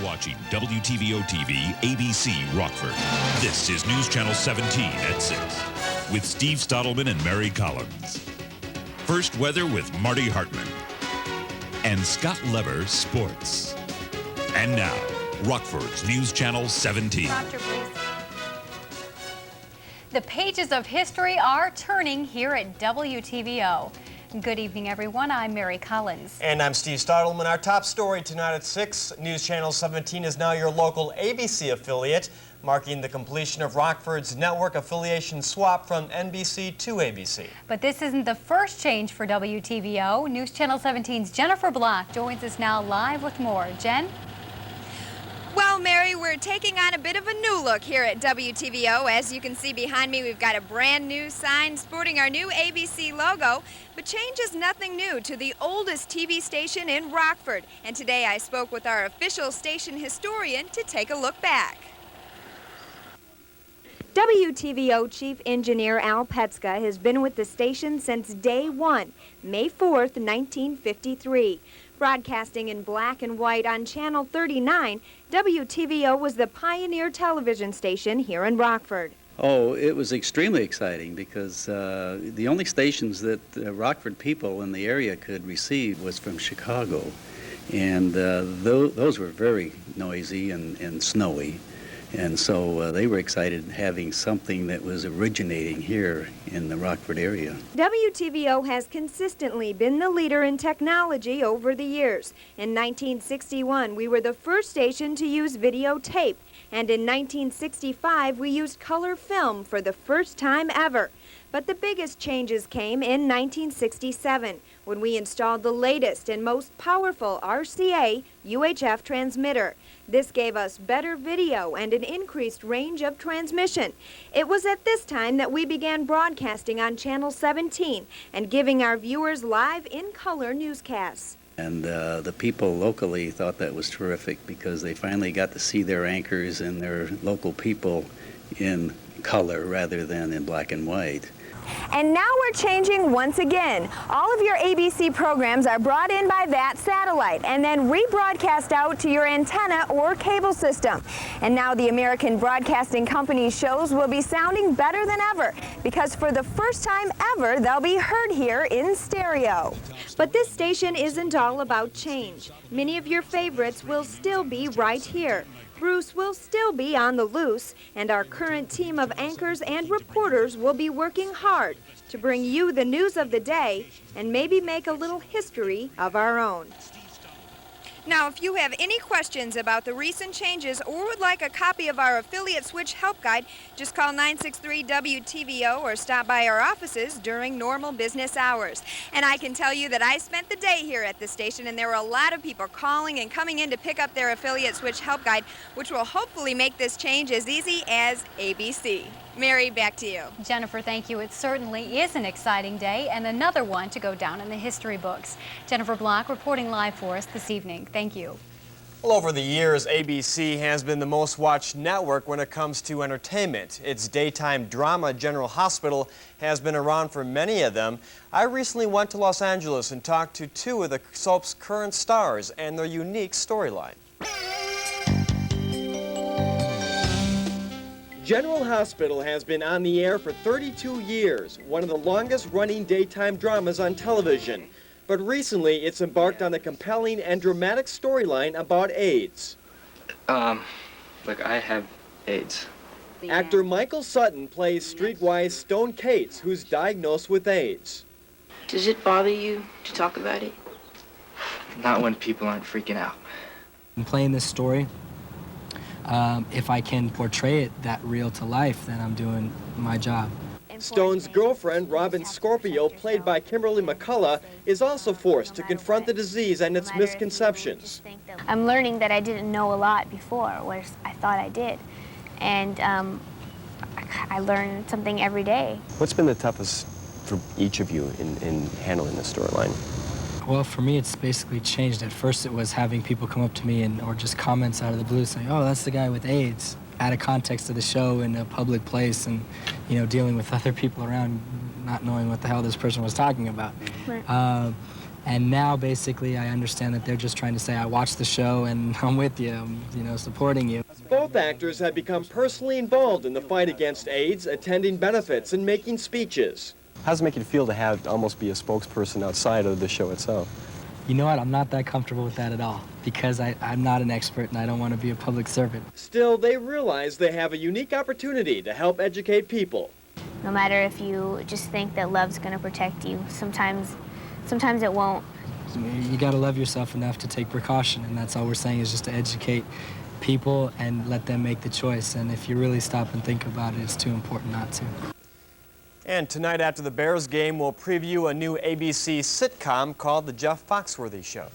watching WTVO TV, ABC Rockford. This is News Channel 17 at 6 with Steve Stottleman and Mary Collins. First weather with Marty Hartman and Scott Lever Sports. And now, Rockford's News Channel 17. Doctor, please. The pages of history are turning here at WTVO. Good evening, everyone. I'm Mary Collins. And I'm Steve Stottleman. Our top story tonight at 6. News Channel 17 is now your local ABC affiliate, marking the completion of Rockford's network affiliation swap from NBC to ABC. But this isn't the first change for WTVO. News Channel 17's Jennifer Block joins us now live with more. Jen? Well, Mary, we're taking on a bit of a new look here at WTVO. As you can see behind me, we've got a brand new sign sporting our new ABC logo. But change is nothing new to the oldest TV station in Rockford. And today I spoke with our official station historian to take a look back. WTVO Chief Engineer Al Petska has been with the station since day one, May 4th, 1953. Broadcasting in black and white on Channel 39, WTVO was the pioneer television station here in Rockford. Oh, it was extremely exciting because the only stations that Rockford people in the area could receive was from Chicago. And those were very noisy and snowy. And so they were excited having something that was originating here in the Rockford area. WTVO has consistently been the leader in technology over the years. In 1961, we were the first station to use videotape. And in 1965, we used color film for the first time ever. But the biggest changes came in 1967, when we installed the latest and most powerful RCA UHF transmitter. This gave us better video and an increased range of transmission. It was at this time that we began broadcasting on Channel 17 and giving our viewers live in-color newscasts. And the people locally thought that was terrific because they finally got to see their anchors and their local people in color rather than in black and white. And now we're changing once again. All of your ABC programs are brought in by that satellite and then rebroadcast out to your antenna or cable system. And now the American Broadcasting Company's shows will be sounding better than ever because for the first time ever, they'll be heard here in stereo. But this station isn't all about change. Many of your favorites will still be right here. Bruce will still be on the loose, and our current team of anchors and reporters will be working hard to bring you the news of the day and maybe make a little history of our own. Now, if you have any questions about the recent changes or would like a copy of our affiliate switch help guide, just call 963-WTVO or stop by our offices during normal business hours. And I can tell you that I spent the day here at the station and there were a lot of people calling and coming in to pick up their affiliate switch help guide, which will hopefully make this change as easy as ABC. Mary, back to you. Jennifer, thank you. It certainly is an exciting day and another one to go down in the history books. Jennifer Block reporting live for us this evening. Thank you. Well, over the years, ABC has been the most watched network when it comes to entertainment. Its daytime drama, General Hospital, has been around for many of them. I recently went to Los Angeles and talked to two of the soap's current stars and their unique storyline. General Hospital has been on the air for 32 years, one of the longest-running daytime dramas on television. But recently, it's embarked on a compelling and dramatic storyline about AIDS. Look, I have AIDS. Actor Michael Sutton plays streetwise Stone Cates, who's diagnosed with AIDS. Does it bother you to talk about it? Not when people aren't freaking out. In playing this story, if I can portray it that real to life, then I'm doing my job. Stone's girlfriend, Robin Scorpio, played by Kimberly McCullough, is also forced to confront the disease and its misconceptions. I'm learning that I didn't know a lot before, whereas I thought I did. And I learn something every day. What's been the toughest for each of you in handling the storyline? Well, for me, it's basically changed. At first, it was having people come up to me or just comments out of the blue saying, oh, that's the guy with AIDS. Add a context to the show in a public place and, dealing with other people around, not knowing what the hell this person was talking about. Right. And now, basically, I understand that they're just trying to say, I watched the show and I'm with you, I'm, supporting you. Both actors have become personally involved in the fight against AIDS, attending benefits and making speeches. How does it make you feel to almost be a spokesperson outside of the show itself? You know what, I'm not that comfortable with that at all, because I'm not an expert and I don't want to be a public servant. Still, they realize they have a unique opportunity to help educate people. No matter if you just think that love's going to protect you, sometimes it won't. You got to love yourself enough to take precaution, and that's all we're saying, is just to educate people and let them make the choice. And if you really stop and think about it, it's too important not to. And tonight after the Bears game, we'll preview a new ABC sitcom called The Jeff Foxworthy Show.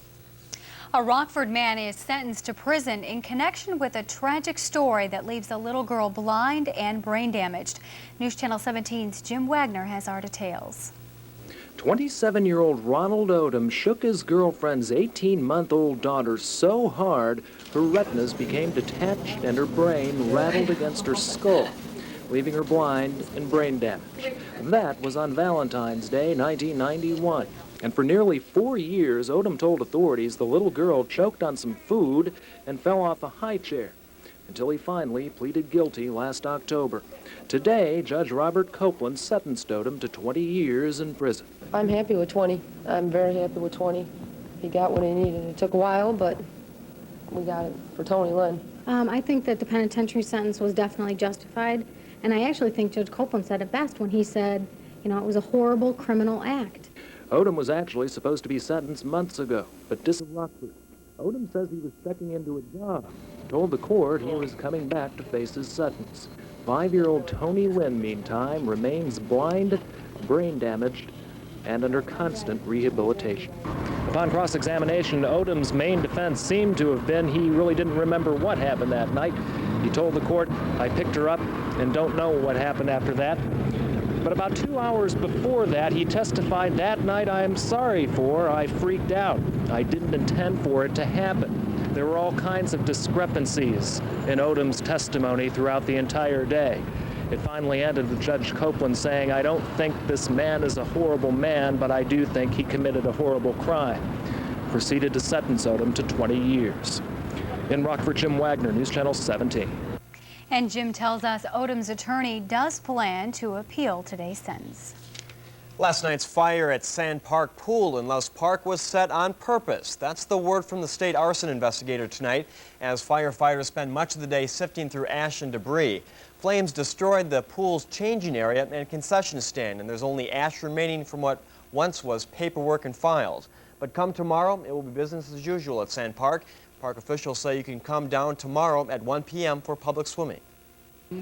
A Rockford man is sentenced to prison in connection with a tragic story that leaves a little girl blind and brain damaged. News Channel 17's Jim Wagner has our details. 27-year-old Ronald Odom shook his girlfriend's 18-month-old daughter so hard her retinas became detached and her brain rattled against her skull, leaving her blind and brain damaged. That was on Valentine's Day, 1991. And for nearly 4 years, Odom told authorities the little girl choked on some food and fell off a high chair, until he finally pleaded guilty last October. Today, Judge Robert Copeland sentenced Odom to 20 years in prison. I'm happy with 20. I'm very happy with 20. He got what he needed. It took a while, but we got it for Tony Lynn. I think that the penitentiary sentence was definitely justified, and I actually think Judge Copeland said it best when he said, it was a horrible criminal act. Odom was actually supposed to be sentenced months ago, but Rockford. Odom says he was checking into a job. Told the court he was coming back to face his sentence. 5-year-old Tony Lynn, meantime, remains blind, brain damaged, and under constant rehabilitation. Upon cross-examination, Odom's main defense seemed to have been he really didn't remember what happened that night. He told the court, "I picked her up and don't know what happened after that." But about 2 hours before that, he testified, "That night I am sorry for, I freaked out. I didn't intend for it to happen." There were all kinds of discrepancies in Odom's testimony throughout the entire day. It finally ended with Judge Copeland saying, "I don't think this man is a horrible man, but I do think he committed a horrible crime." Proceeded to sentence Odom to 20 years. In Rockford, Jim Wagner, News Channel 17. And Jim tells us Odom's attorney does plan to appeal today's sentence. Last night's fire at Sand Park Pool in Loves Park was set on purpose. That's the word from the state arson investigator tonight, as firefighters spend much of the day sifting through ash and debris. Flames destroyed the pool's changing area and concession stand, and there's only ash remaining from what once was paperwork and files. But come tomorrow, it will be business as usual at Sand Park. Park officials say you can come down tomorrow at 1 p.m. for public swimming.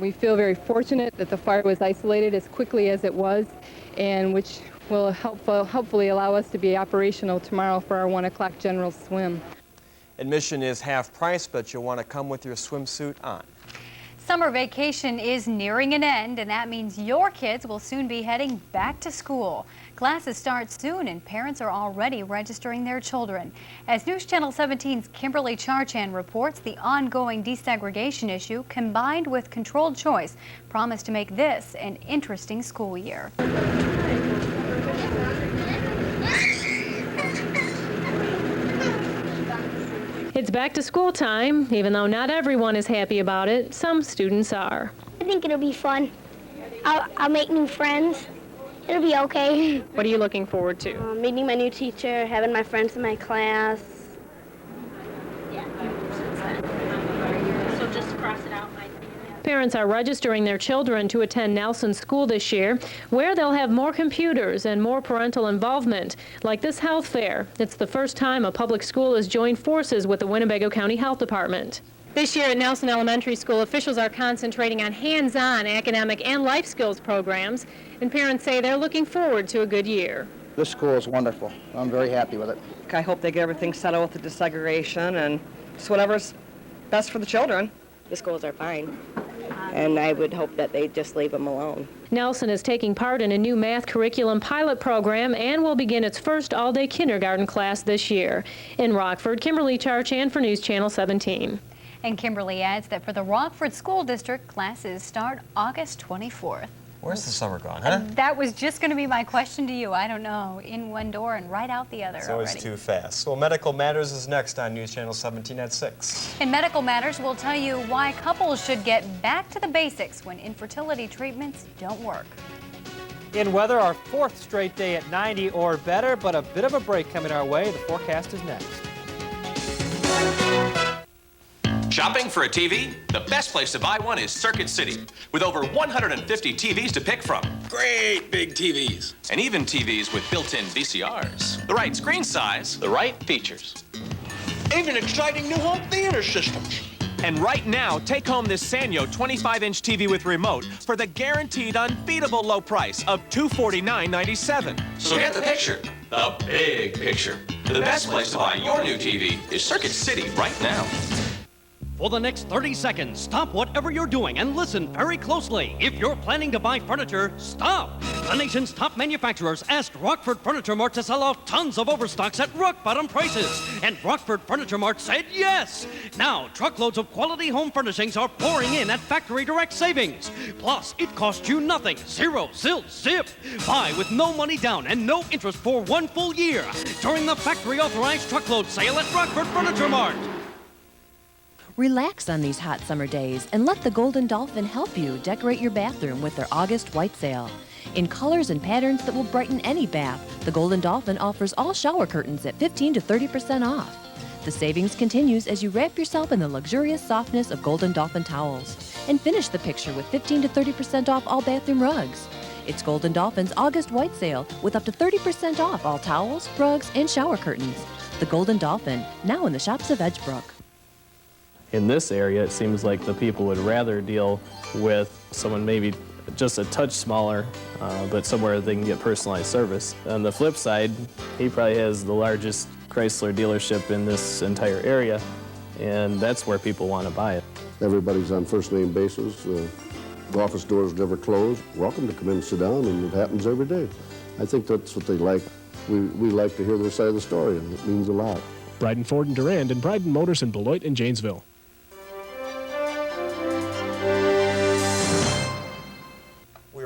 We feel very fortunate that the fire was isolated as quickly as it was, and which will hopefully allow us to be operational tomorrow for our 1 o'clock general swim. Admission is half price, but you'll want to come with your swimsuit on. Summer vacation is nearing an end, and that means your kids will soon be heading back to school. Classes start soon, and parents are already registering their children. As News Channel 17's Kimberly Charchan reports, the ongoing desegregation issue, combined with controlled choice, promise to make this an interesting school year. It's back to school time. Even though not everyone is happy about it, some students are. I think it'll be fun. I'll make new friends. It'll be okay. What are you looking forward to? Meeting my new teacher, having my friends in my class. So just cross it out. Parents are registering their children to attend Nelson School this year, where they'll have more computers and more parental involvement, like this health fair. It's the first time a public school has joined forces with the Winnebago County Health Department. This year at Nelson Elementary School, officials are concentrating on hands-on academic and life skills programs, and parents say they're looking forward to a good year. This school is wonderful. I'm very happy with it. I hope they get everything settled with the desegregation and just whatever's best for the children. The schools are fine, and I would hope that they just leave them alone. Nelson is taking part in a new math curriculum pilot program and will begin its first all-day kindergarten class this year. In Rockford, Kimberly Charchan for News Channel 17. And Kimberly adds that for the Rockford School District, classes start August 24th. Where's the summer gone, huh? That was just going to be my question to you. I don't know. In one door and right out the other It's always already. too fast. Well, Medical Matters is next on News Channel 17 at 6. In Medical Matters, we'll tell you why couples should get back to the basics when infertility treatments don't work. In weather, our 4th straight day at 90 or better, but a bit of a break coming our way. The forecast is next. Shopping for a TV? The best place to buy one is Circuit City, with over 150 TVs to pick from. Great big TVs. And even TVs with built-in VCRs. The right screen size, the right features. Even exciting new home theater systems. And right now, take home this Sanyo 25-inch TV with remote for the guaranteed unbeatable low price of $249.97. So get the picture, the big picture. The best place to buy your new TV is Circuit City right now. For the next 30 seconds, stop whatever you're doing and listen very closely. If you're planning to buy furniture, stop. The nation's top manufacturers asked Rockford Furniture Mart to sell off tons of overstocks at rock-bottom prices. And Rockford Furniture Mart said yes. Now, truckloads of quality home furnishings are pouring in at factory direct savings. Plus, it costs you nothing. Zero, zip. Buy with no money down and no interest for 1 full year during the factory authorized truckload sale at Rockford Furniture Mart. Relax on these hot summer days and let the Golden Dolphin help you decorate your bathroom with their August white sale. In colors and patterns that will brighten any bath, the Golden Dolphin offers all shower curtains at 15 to 30% off. The savings continues as you wrap yourself in the luxurious softness of Golden Dolphin towels and finish the picture with 15 to 30% off all bathroom rugs. It's Golden Dolphin's August white sale with up to 30% off all towels, rugs, and shower curtains. The Golden Dolphin, now in the shops of Edgebrook. In this area, it seems like the people would rather deal with someone maybe just a touch smaller, but somewhere they can get personalized service. On the flip side, he probably has the largest Chrysler dealership in this entire area, and that's where people want to buy it. Everybody's on first-name basis. The office doors never close. Welcome to come in and sit down, and it happens every day. I think that's what they like. We like to hear their side of the story, and it means a lot. Bryden Ford and Durand and Bryden Motors in Beloit and Janesville.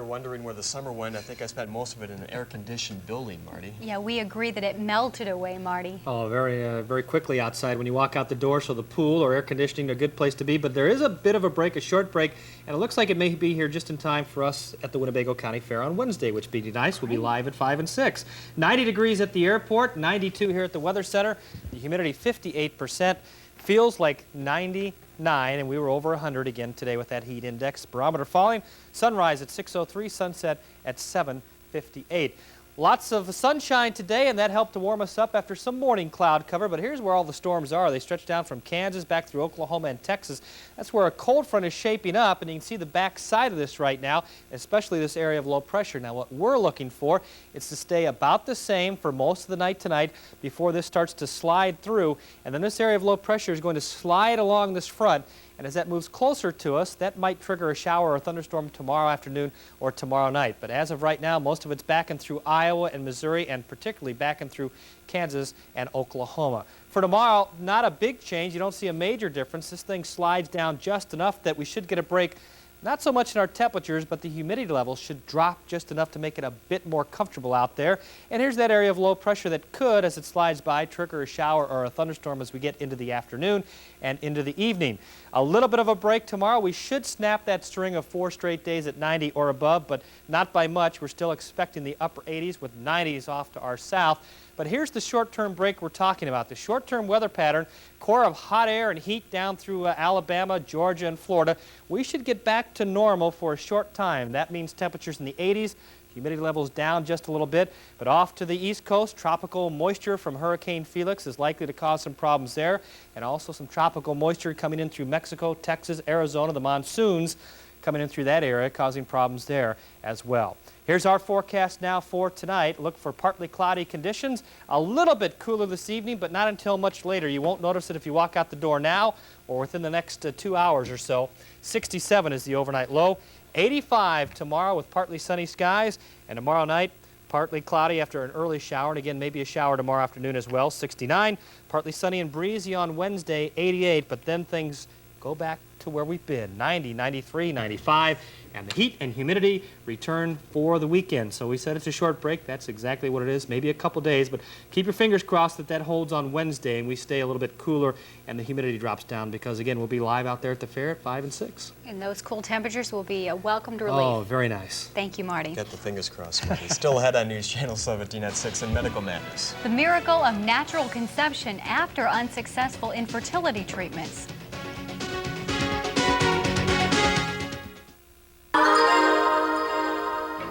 Wondering where the summer went. I think I spent most of it in an air-conditioned building, Marty. Yeah, we agree that it melted away, Marty. Oh, very quickly outside when you walk out the door, so the pool or air conditioning are a good place to be. But there is a bit of a break, a short break, and it looks like it may be here just in time for us at the Winnebago County Fair on Wednesday, which would be nice. We'll be live at 5 and 6. 90 degrees at the airport, 92 here at the Weather Center. The humidity 58%. Feels like 99, and we were over 100 again today with that heat index. Barometer falling. Sunrise at 6:03, sunset at 7:58. Lots of sunshine today, and that helped to warm us up after some morning cloud cover. But here's where all the storms are. They stretch down from Kansas back through Oklahoma and Texas. That's where a cold front is shaping up, and you can see the back side of this right now, especially this area of low pressure. Now, what we're looking for is to stay about the same for most of the night tonight before this starts to slide through. And then this area of low pressure is going to slide along this front. And as that moves closer to us, that might trigger a shower or a thunderstorm tomorrow afternoon or tomorrow night. But as of right now, most of it's backing through Iowa and Missouri, and particularly backing through Kansas and Oklahoma. For tomorrow, not a big change. You don't see a major difference. This thing slides down just enough that we should get a break. Not so much in our temperatures, but the humidity levels should drop just enough to make it a bit more comfortable out there. And here's that area of low pressure that could, as it slides by, trigger a shower or a thunderstorm as we get into the afternoon and into the evening. A little bit of a break tomorrow. We should snap that string of 4 straight days at 90 or above, but not by much. We're still expecting the upper 80s with 90s off to our south. But here's the short-term break we're talking about. The short-term weather pattern, core of hot air and heat down through Alabama, Georgia, and Florida. We should get back to normal for a short time. That means temperatures in the 80s, humidity levels down just a little bit. But off to the east coast, tropical moisture from Hurricane Felix is likely to cause some problems there. And also some tropical moisture coming in through Mexico, Texas, Arizona, the monsoons coming in through that area, causing problems there as well. Here's our forecast now for tonight. Look for partly cloudy conditions. A little bit cooler this evening, but not until much later. You won't notice it if you walk out the door now or within the next 2 hours or so. 67 is the overnight low. 85 tomorrow with partly sunny skies. And tomorrow night, partly cloudy after an early shower. And again, maybe a shower tomorrow afternoon as well. 69. Partly sunny and breezy on Wednesday, 88. But then things go back to where we've been, 90, 93, 95, and the heat and humidity return for the weekend. So we said it's a short break. That's exactly what it is, maybe a couple days, but keep your fingers crossed that that holds on Wednesday and we stay a little bit cooler and the humidity drops down because, again, we'll be live out there at the fair at 5 and 6. And those cool temperatures will be a welcomed relief. Oh, very nice. Thank you, Marty. Get the fingers crossed, Marty. Still ahead on News Channel 17 at 6 in Medical Matters. The miracle of natural conception after unsuccessful infertility treatments.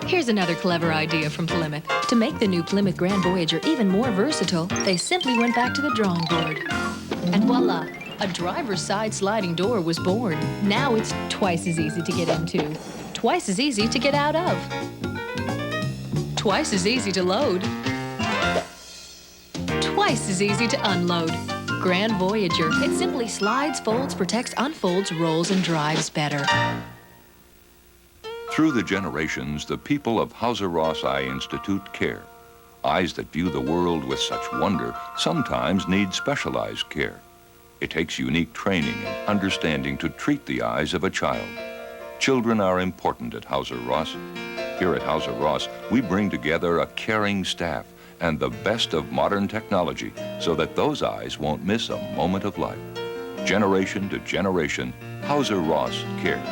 Here's another clever idea from Plymouth. To make the new Plymouth Grand Voyager even more versatile, they simply went back to the drawing board. And voila, a driver's side sliding door was born. Now it's twice as easy to get into, twice as easy to get out of, twice as easy to load, twice as easy to unload. Grand Voyager. It simply slides, folds, protects, unfolds, rolls, and drives better. Through the generations, the people of Hauser Ross Eye Institute care. Eyes that view the world with such wonder sometimes need specialized care. It takes unique training and understanding to treat the eyes of a child. Children are important at Hauser Ross. Here at Hauser Ross, we bring together a caring staff and the best of modern technology so that those eyes won't miss a moment of life. Generation to generation, Hauser Ross cares.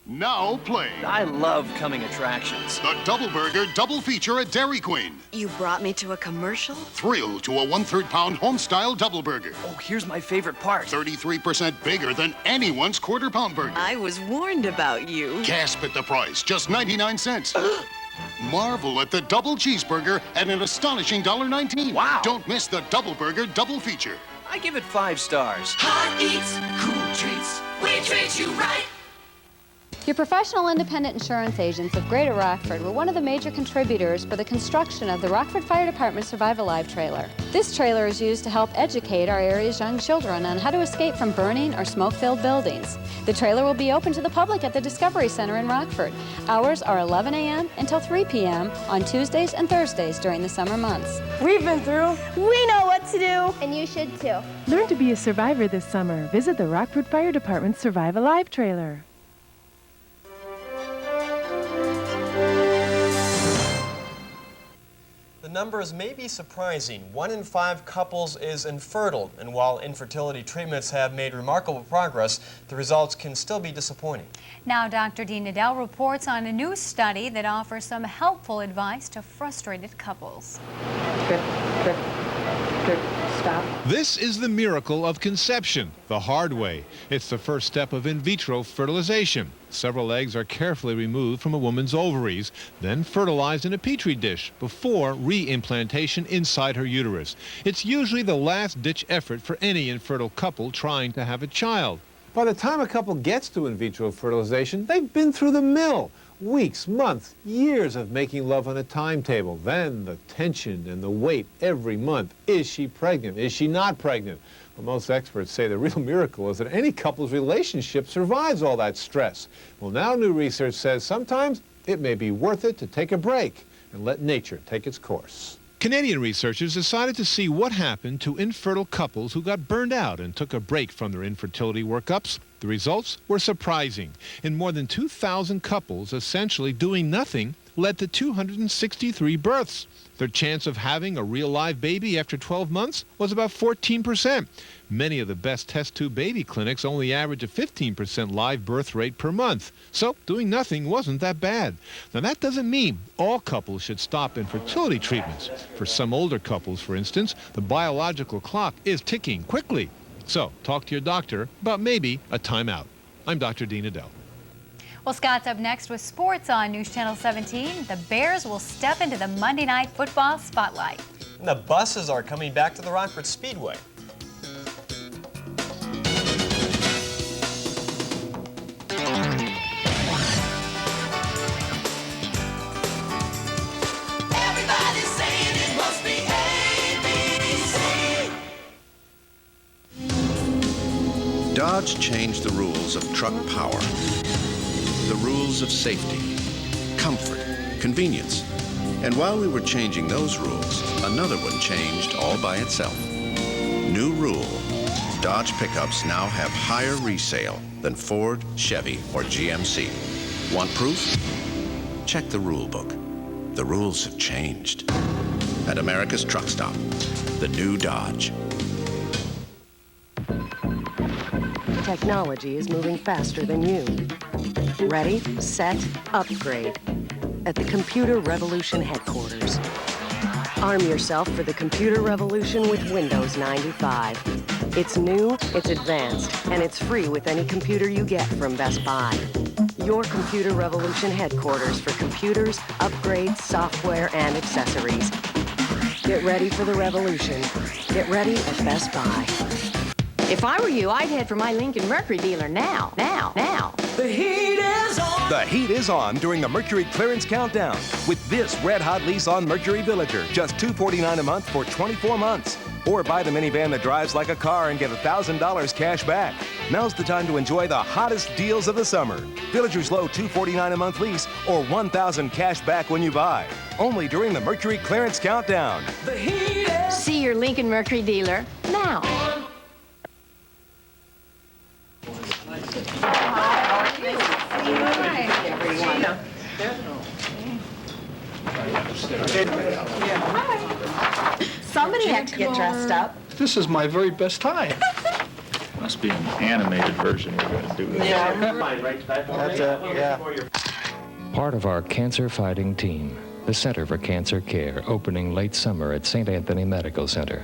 Now play. I love coming attractions. The Double Burger Double Feature at Dairy Queen. You brought me to a commercial? Thrill to a 1/3 pound home-style double burger. Oh, here's my favorite part. 33% bigger than anyone's quarter-pound burger. I was warned about you. Gasp at the price, just 99 cents. Marvel at the double cheeseburger at an astonishing $1.19. Wow. Don't miss the Double Burger Double Feature. I give it 5 stars. Hot eats, cool treats, we treat you right. Your professional independent insurance agents of Greater Rockford were one of the major contributors for the construction of the Rockford Fire Department Survive Alive trailer. This trailer is used to help educate our area's young children on how to escape from burning or smoke-filled buildings. The trailer will be open to the public at the Discovery Center in Rockford. Hours are 11 a.m. until 3 p.m. on Tuesdays and Thursdays during the summer months. We've been through. We know what to do. And you should too. Learn to be a survivor this summer. Visit the Rockford Fire Department Survive Alive trailer. The numbers may be surprising. 1 in 5 couples is infertile, and while infertility treatments have made remarkable progress, the results can still be disappointing. Now, Dr. Dean Nadell reports on a new study that offers some helpful advice to frustrated couples. Stop. This is the miracle of conception, the hard way. It's the first step of in vitro fertilization. Several eggs are carefully removed from a woman's ovaries, then fertilized in a petri dish before re-implantation inside her uterus. It's usually the last-ditch effort for any infertile couple trying to have a child. By the time a couple gets to in vitro fertilization, they've been through the mill. Weeks, months, years of making love on a timetable. Then the tension and the wait every month. Is she pregnant? Is she not pregnant? Well, most experts say the real miracle is that any couple's relationship survives all that stress. Well, now new research says sometimes it may be worth it to take a break and let nature take its course. Canadian researchers decided to see what happened to infertile couples who got burned out and took a break from their infertility workups. The results were surprising. In more than 2,000 couples, essentially doing nothing led to 263 births. Their chance of having a real live baby after 12 months was about 14%. Many of the best test tube baby clinics only average a 15% live birth rate per month. So doing nothing wasn't that bad. Now that doesn't mean all couples should stop infertility treatments. For some older couples, for instance, the biological clock is ticking quickly. So talk to your doctor about maybe a timeout. I'm Dr. Dean Nadell. Well, Scott's up next with sports on News Channel 17. The Bears will step into the Monday Night Football spotlight. And the buses are coming back to the Rockford Speedway. Everybody's saying it must be ABC. Dodge changed the rules of truck power. The rules of safety, comfort, convenience. And while we were changing those rules, another one changed all by itself. New rule, Dodge pickups now have higher resale than Ford, Chevy, or GMC. Want proof? Check the rule book. The rules have changed. At America's Truck Stop, the new Dodge. Technology is moving faster than you. Ready, set, upgrade. At the Computer Revolution headquarters. Arm yourself for the computer revolution with Windows 95. It's new, it's advanced, and it's free with any computer you get from Best Buy. Your Computer Revolution headquarters for computers, upgrades, software, and accessories. Get ready for the revolution. Get ready at Best Buy. If I were you, I'd head for my Lincoln Mercury dealer now. The heat is on. The heat is on during the Mercury Clearance Countdown with this red-hot lease on Mercury Villager, just $249 a month for 24 months. Or buy the minivan that drives like a car and get $1,000 cash back. Now's the time to enjoy the hottest deals of the summer. Villager's low $249 a month lease or $1,000 cash back when you buy. Only during the Mercury Clearance Countdown. The heat is... See your Lincoln Mercury dealer now. Somebody had to get dressed up. This is my very best time. Must be an animated version we're going to do this. That's it, yeah. Part of our cancer fighting team, the Center for Cancer Care, opening late summer at St. Anthony Medical Center.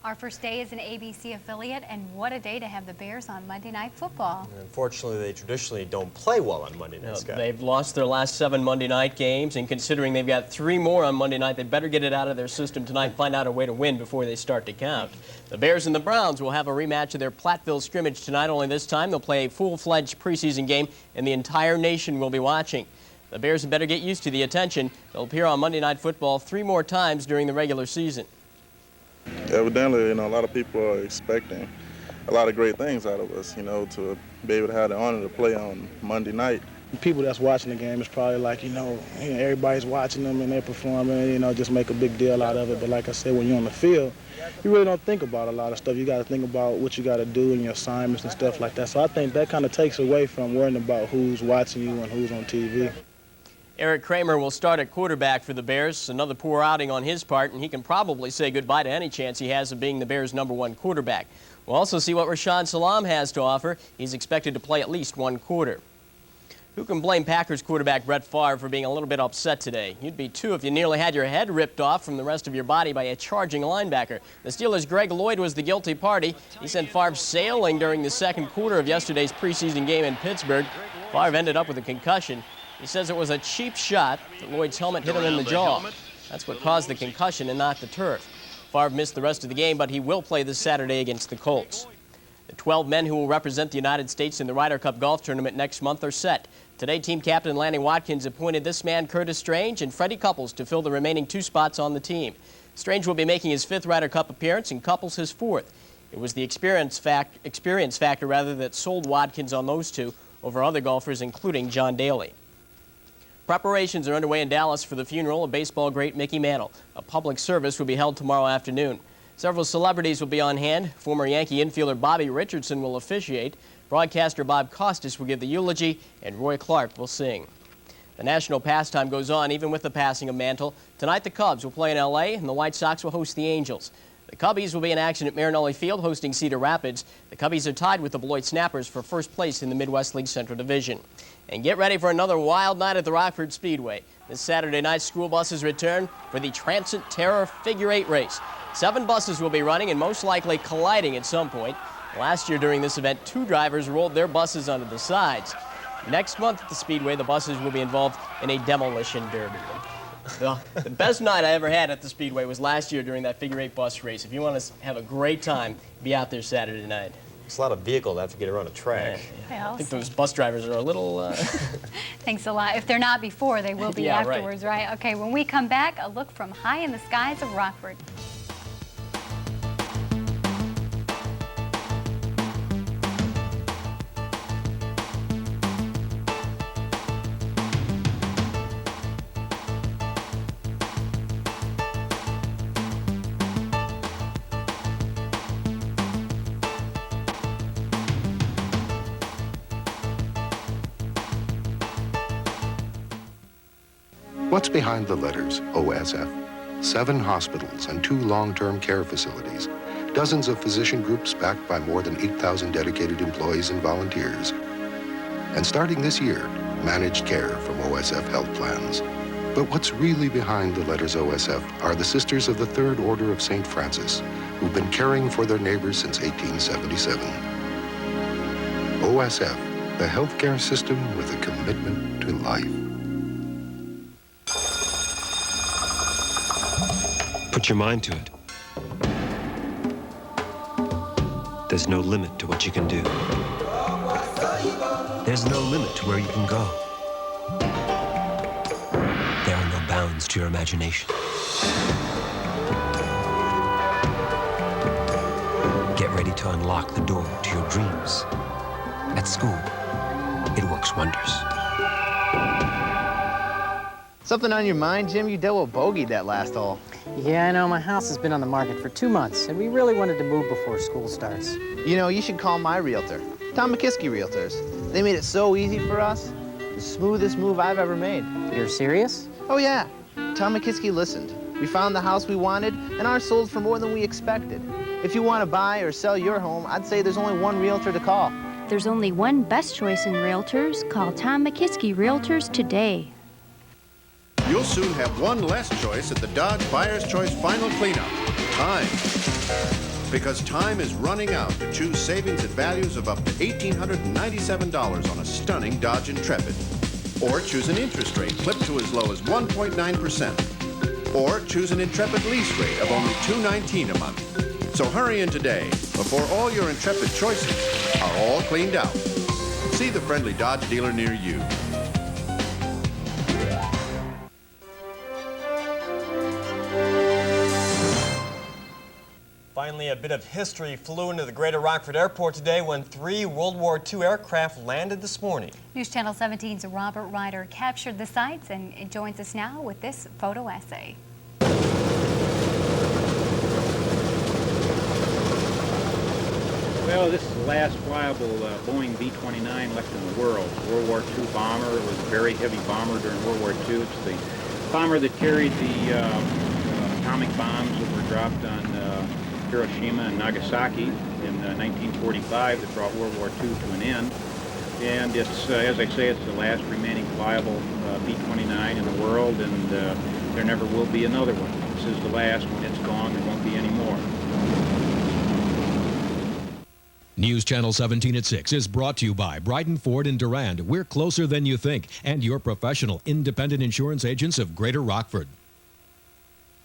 Our first day is an ABC affiliate, and what a day to have the Bears on Monday Night Football. Unfortunately, they traditionally don't play well on Monday night. They've lost their last 7 Monday night games, and considering they've got 3 more on Monday night, they better get it out of their system tonight and find out a way to win before they start to count. The Bears and the Browns will have a rematch of their Platteville scrimmage tonight, only this time they'll play a full-fledged preseason game, and the entire nation will be watching. The Bears had better get used to the attention. They'll appear on Monday Night Football 3 more times during the regular season. Evidently, a lot of people are expecting a lot of great things out of us, to be able to have the honor to play on Monday night. People that's watching the game is probably like, everybody's watching them and they're performing, just make a big deal out of it. But like I said, when you're on the field, you really don't think about a lot of stuff. You got to think about what you got to do and your assignments and stuff like that. So I think that kind of takes away from worrying about who's watching you and who's on TV. Eric Kramer will start at quarterback for the Bears. Another poor outing on his part, and he can probably say goodbye to any chance he has of being the Bears' #1 quarterback. We'll also see what Rashaan Salam has to offer. He's expected to play at least 1 quarter. Who can blame Packers quarterback Brett Favre for being a little bit upset today? You'd be too if you nearly had your head ripped off from the rest of your body by a charging linebacker. The Steelers' Greg Lloyd was the guilty party. He sent Favre sailing during the 2nd quarter of yesterday's preseason game in Pittsburgh. Favre ended up with a concussion. He says it was a cheap shot that Lloyd's helmet hit him in the jaw. That's what caused the concussion and not the turf. Favre missed the rest of the game, but he will play this Saturday against the Colts. The 12 men who will represent the United States in the Ryder Cup golf tournament next month are set. Today, team captain Lanny Watkins appointed this man, Curtis Strange, and Freddie Couples to fill the remaining 2 spots on the team. Strange will be making his 5th Ryder Cup appearance and Couples his 4th. It was the experience factor that sold Watkins on those 2 over other golfers, including John Daly. Preparations are underway in Dallas for the funeral of baseball great Mickey Mantle. A public service will be held tomorrow afternoon. Several celebrities will be on hand. Former Yankee infielder Bobby Richardson will officiate. Broadcaster Bob Costas will give the eulogy, and Roy Clark will sing. The national pastime goes on even with the passing of Mantle. Tonight the Cubs will play in L.A., and the White Sox will host the Angels. The Cubbies will be in action at Marinelli Field hosting Cedar Rapids. The Cubbies are tied with the Beloit Snappers for first place in the Midwest League Central Division. And get ready for another wild night at the Rockford Speedway. This Saturday night, school buses return for the Transit Terror Figure 8 race. 7 buses will be running and most likely colliding at some point. Last year during this event, 2 drivers rolled their buses onto the sides. Next month at the Speedway, the buses will be involved in a demolition derby. The best night I ever had at the Speedway was last year during that Figure 8 bus race. If you want to have a great time, be out there Saturday night. It's a lot of vehicles that have to get around a track. I think those bus drivers are a little... Thanks a lot. If they're not before, they will be Yeah, afterwards, right? Okay, when we come back, a look from high in the skies of Rockford. What's behind the letters OSF? 7 hospitals and 2 long-term care facilities, dozens of physician groups backed by more than 8,000 dedicated employees and volunteers. And starting this year, managed care from OSF health plans. But what's really behind the letters OSF are the Sisters of the Third Order of St. Francis, who've been caring for their neighbors since 1877. OSF, the healthcare system with a commitment to life. Put your mind to it. There's no limit to what you can do. There's no limit to where you can go. There are no bounds to your imagination. Get ready to unlock the door to your dreams. At school, it works wonders. Something on your mind, Jim? You double bogeyed that last hole. Yeah, I know. My house has been on the market for 2 months, and we really wanted to move before school starts. You know, you should call my realtor, Tom McKiskey Realtors. They made it so easy for us. The smoothest move I've ever made. You're serious? Oh, yeah. Tom McKiskey listened. We found the house we wanted, and ours sold for more than we expected. If you want to buy or sell your home, I'd say there's only one realtor to call. There's only one best choice in realtors. Call Tom McKiskey Realtors today. You'll soon have one less choice at the Dodge Buyer's Choice Final Cleanup. Time. Because time is running out to choose savings at values of up to $1,897 on a stunning Dodge Intrepid. Or choose an interest rate clipped to as low as 1.9%. Or choose an Intrepid lease rate of only $219 a month. So hurry in today before all your Intrepid choices are all cleaned out. See the friendly Dodge dealer near you. Finally, a bit of history flew into the Greater Rockford Airport today when 3 World War II aircraft landed this morning. News Channel 17's Robert Ryder captured the sights and joins us now with this photo essay. Well, this is the last flyable Boeing B-29 left in the world. World War II bomber. It was a very heavy bomber during World War II. It's the bomber that carried the atomic bombs that were dropped on Hiroshima and Nagasaki in 1945 that brought World War II to an end. And it's, as I say, it's the last remaining flyable B-29 in the world, and there never will be another one. This is the last. When it's gone, there won't be any more. News Channel 17 at 6 is brought to you by Bryden Ford and Durand. We're closer than you think, and your professional independent insurance agents of Greater Rockford.